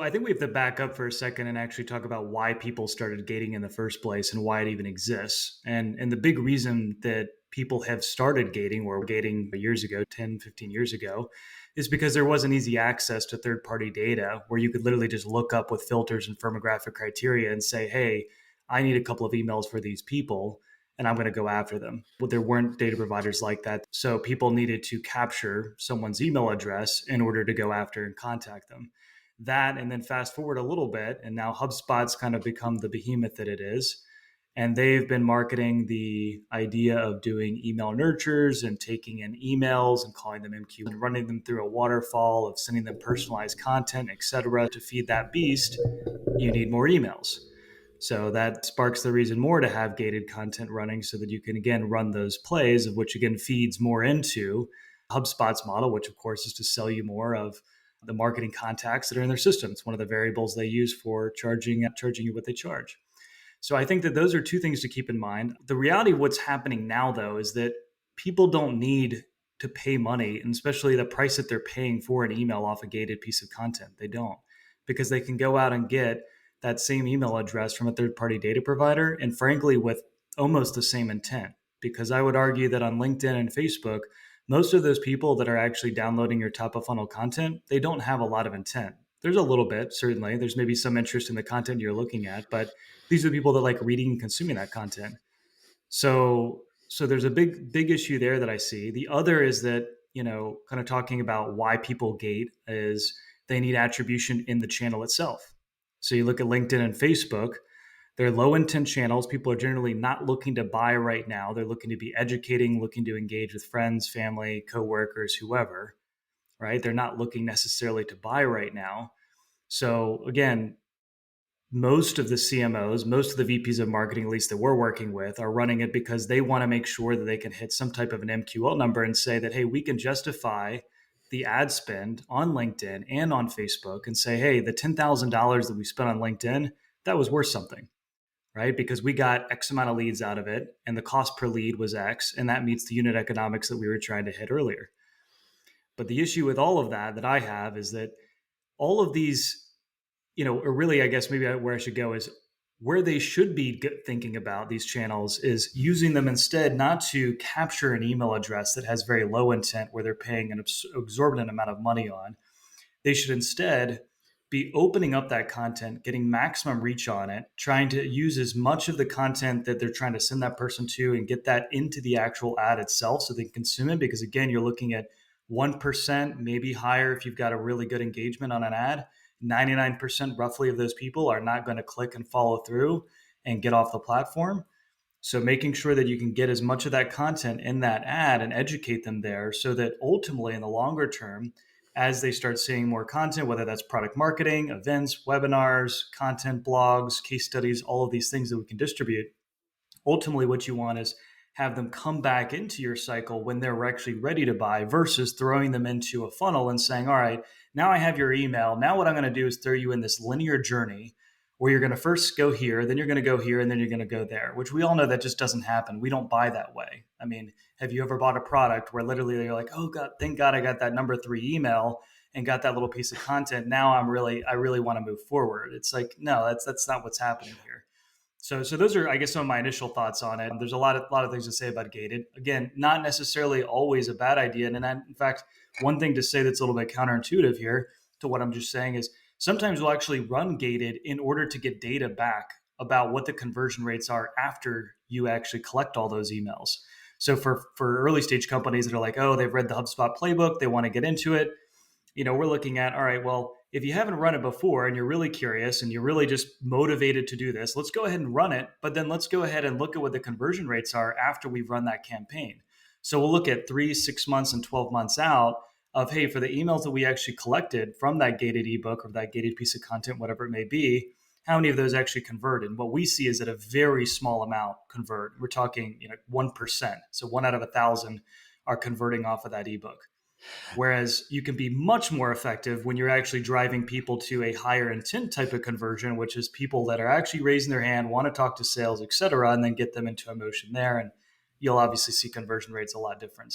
I think we have to back up for a second and actually talk about why people started gating in the first place and why it even exists. And the big reason that people have started gating or gating years ago, 10, 15 years ago, is because there wasn't easy access to third party data where you could literally just look up with filters and firmographic criteria and say, hey, I need a couple of emails for these people and I'm going to go after them. Well, there weren't data providers like that. So people needed to capture someone's email address in order to go after and contact them. That, and then fast forward a little bit, and now HubSpot's kind of become the behemoth that it is. And they've been marketing the idea of doing email nurtures and taking in emails and calling them MQ and running them through a waterfall of sending them personalized content, et cetera. To feed that beast, you need more emails. So that sparks the reason more to have gated content running so that you can, again, run those plays, of which, again, feeds more into HubSpot's model, which, of course, is to sell you more of the marketing contacts that are in their system. It's one of the variables they use for charging you what they charge. So I think that those are two things to keep in mind. The reality of what's happening now, though, is that people don't need to pay money, and especially the price that they're paying for an email off a gated piece of content. They don't, because they can go out and get that same email address from a third party data provider, and frankly, with almost the same intent. Because I would argue that on LinkedIn and Facebook, most of those people that are actually downloading your top of funnel content, they don't have a lot of intent. There's a little bit, certainly. There's maybe some interest in the content you're looking at, but these are people that like reading and consuming that content. So there's a big issue there that I see. The other is that, kind of talking about why people gate is they need attribution in the channel itself. So you look at LinkedIn and Facebook, they're low intent channels. People are generally not looking to buy right now. They're looking to be educating, looking to engage with friends, family, coworkers, whoever, right? They're not looking necessarily to buy right now. So again, most of the CMOs, most of the VPs of marketing, at least that we're working with, are running it because they want to make sure that they can hit some type of an MQL number and say that, hey, we can justify the ad spend on LinkedIn and on Facebook and say, hey, the $10,000 that we spent on LinkedIn, that was worth something, right? Because we got X amount of leads out of it and the cost per lead was X, and that meets the unit economics that we were trying to hit earlier. But the issue with all of that I have is that all of these, or really, I guess maybe where I should go is where they should be thinking about these channels is using them instead, not to capture an email address that has very low intent where they're paying an exorbitant amount of money on. They should instead be opening up that content, getting maximum reach on it, trying to use as much of the content that they're trying to send that person to and get that into the actual ad itself so they can consume it. Because again, you're looking at 1%, maybe higher if you've got a really good engagement on an ad. 99% roughly of those people are not going to click and follow through and get off the platform. So making sure that you can get as much of that content in that ad and educate them there so that ultimately in the longer term, as they start seeing more content, whether that's product marketing, events, webinars, content, blogs, case studies, all of these things that we can distribute, ultimately what you want is have them come back into your cycle when they're actually ready to buy versus throwing them into a funnel and saying, all right, now I have your email. Now what I'm going to do is throw you in this linear journey where you're going to first go here, then you're going to go here, and then you're going to go there, which we all know that just doesn't happen. We don't buy that way. I mean, have you ever bought a product where literally you're like, oh God, thank God I got that number 3 email and got that little piece of content. Now I really want to move forward. It's like, no, that's not what's happening here. So those are, I guess, some of my initial thoughts on it. There's a lot of things to say about gated. Again, not necessarily always a bad idea. And in fact, one thing to say that's a little bit counterintuitive here to what I'm just saying is sometimes we'll actually run gated in order to get data back about what the conversion rates are after you actually collect all those emails. So for early stage companies that are like, oh, they've read the HubSpot playbook, they want to get into it, we're looking at, all right, well, if you haven't run it before and you're really curious and you're really just motivated to do this, let's go ahead and run it. But then let's go ahead and look at what the conversion rates are after we've run that campaign. So we'll look at 3, 6 months, and 12 months out of, hey, for the emails that we actually collected from that gated ebook or that gated piece of content, whatever it may be, how many of those actually converted? And what we see is that a very small amount convert. We're talking 1%. So 1 out of 1,000 are converting off of that ebook. Whereas you can be much more effective when you're actually driving people to a higher intent type of conversion, which is people that are actually raising their hand, want to talk to sales, et cetera, and then get them into a motion there. And you'll obviously see conversion rates a lot different.